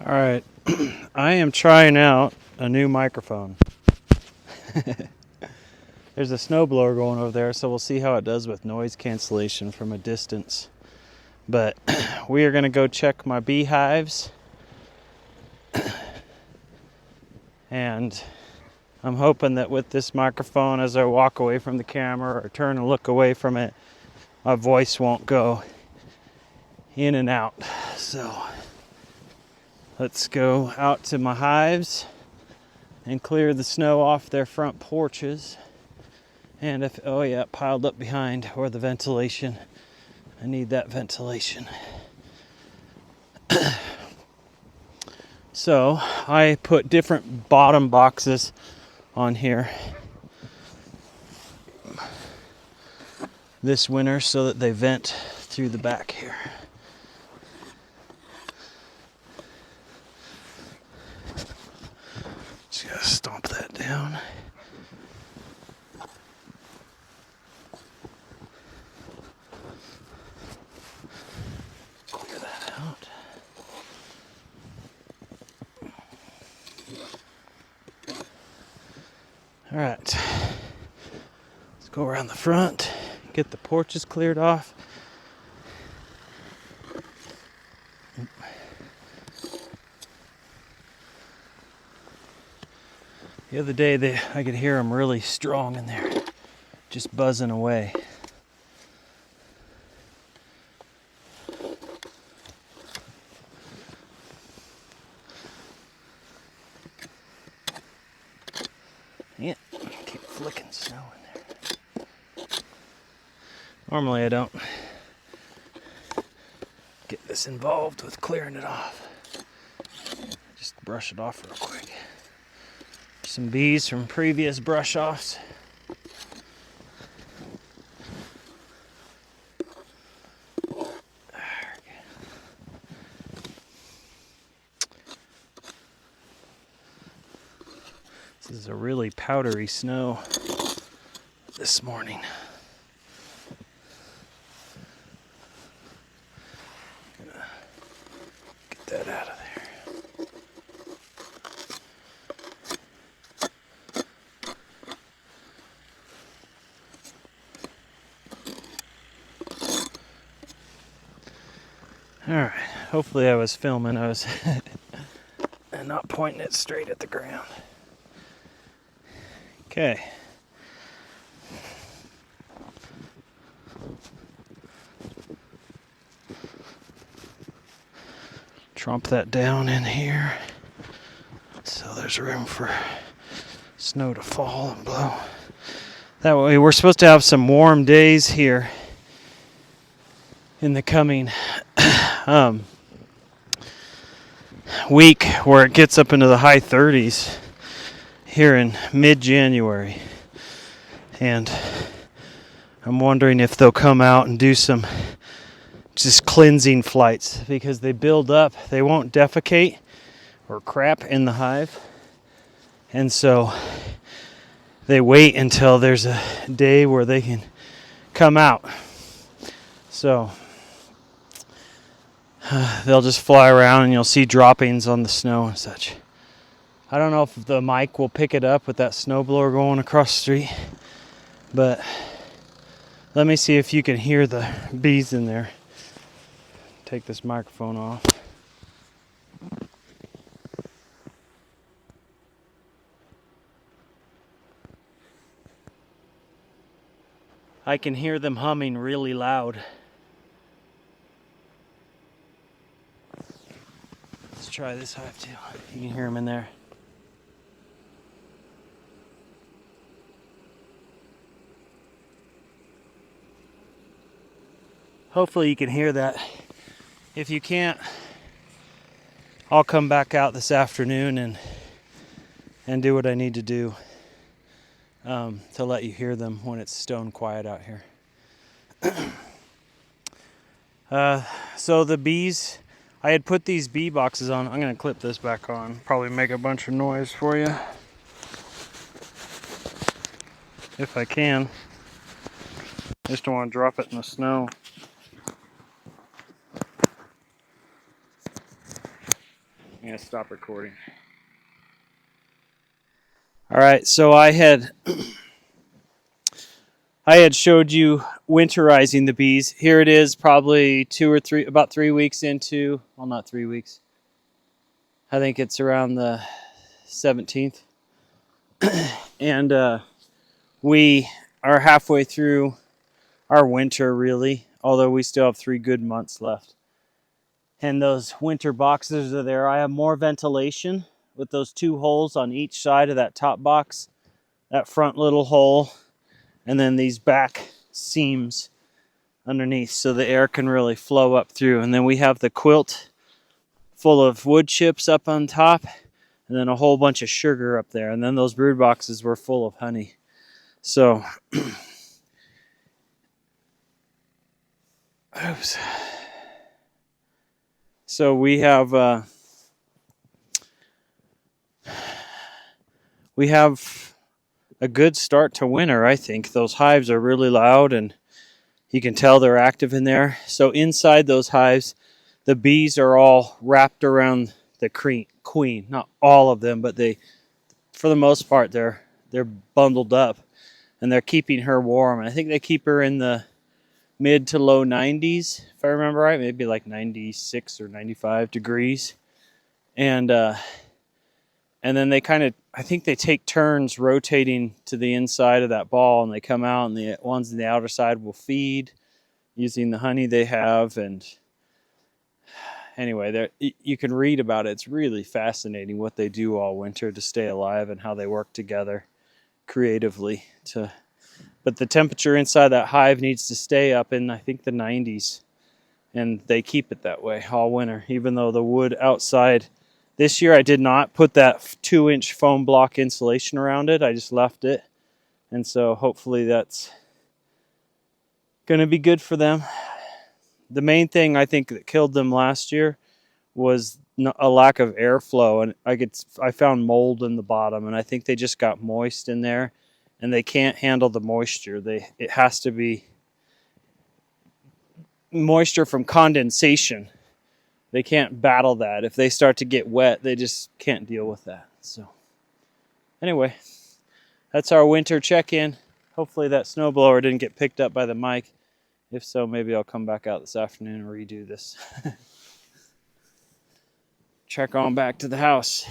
All right, I am trying out a new microphone. There's a snowblower going over there, so we'll see how it does with noise cancellation from a distance. But we are going to go check my beehives. And I'm hoping that with this microphone, as I walk away from the camera or turn and look away from it, my voice won't go in and out. So let's go out to my hives and clear the snow off their front porches. And if, oh yeah, piled up behind, or the ventilation. I need that ventilation. So I put different bottom boxes on here this winter so that they vent through the back here. Just gotta stomp that down. Clear that out. All right, let's go around the front, get the porches cleared off. The other day, I could hear them really strong in there, just buzzing away. Yeah, keep flicking snow in there. Normally I don't get this involved with clearing it off. Just brush it off real quick. Some bees from previous brush offs. This is a really powdery snow this morning. Gonna get that out of there. All right, hopefully I was filming. I was and not pointing it straight at the ground. Okay. Tromp that down in here so there's room for snow to fall and blow. That way, we're supposed to have some warm days here in the coming week where it gets up into the high 30s here in mid-January. And I'm wondering if they'll come out and do some just cleansing flights, because they build up. They won't defecate or crap in the hive. And so they wait until there's a day where they can come out. So they'll just fly around and you'll see droppings on the snow and such. I don't know if the mic will pick it up with that snowblower going across the street, but let me see if you can hear the bees in there. Take this microphone off. I can hear them humming really loud. Let's try this hive too. You can hear them in there. Hopefully you can hear that. If you can't, I'll come back out this afternoon and do what I need to do to let you hear them when it's stone quiet out here. So the bees, I had put these bee boxes on. I'm going to clip this back on. Probably make a bunch of noise for you. If I can. Just don't want to drop it in the snow. I'm gonna stop recording. All right, so I had showed you winterizing the bees. Here it is, probably about 3 weeks into, well, not 3 weeks. I think it's around the 17th. And we are halfway through our winter, really, although we still have 3 good months left. And those winter boxes are there. I have more ventilation with those 2 holes on each side of that top box, that front little hole, and then these back seams underneath so the air can really flow up through. And then we have the quilt full of wood chips up on top, and then a whole bunch of sugar up there. And then those brood boxes were full of honey. So, oops. So we have a good start to winter, I think. Those hives are really loud, and you can tell they're active in there. So inside those hives, the bees are all wrapped around the queen. Not all of them, but for the most part, they're bundled up, and they're keeping her warm. And I think they keep her in the mid to low 90s, if I remember right, maybe like 96 or 95 degrees. And then they I think they take turns rotating to the inside of that ball, and they come out, and the ones on the outer side will feed using the honey they have. And anyway, you can read about it. It's really fascinating what they do all winter to stay alive and how they work together creatively. But the temperature inside that hive needs to stay up in, I think, the 90s. And they keep it that way all winter, even though the wood outside. This year I did not put that 2-inch foam block insulation around it. I just left it. And so hopefully that's going to be good for them. The main thing I think that killed them last year was a lack of airflow. And I found mold in the bottom, and I think they just got moist in there, and they can't handle the moisture. It has to be moisture from condensation. They can't battle that. If they start to get wet, they just can't deal with that. So anyway, that's our winter check-in. Hopefully that snowblower didn't get picked up by the mic. If so, maybe I'll come back out this afternoon and redo this. Check on back to the house.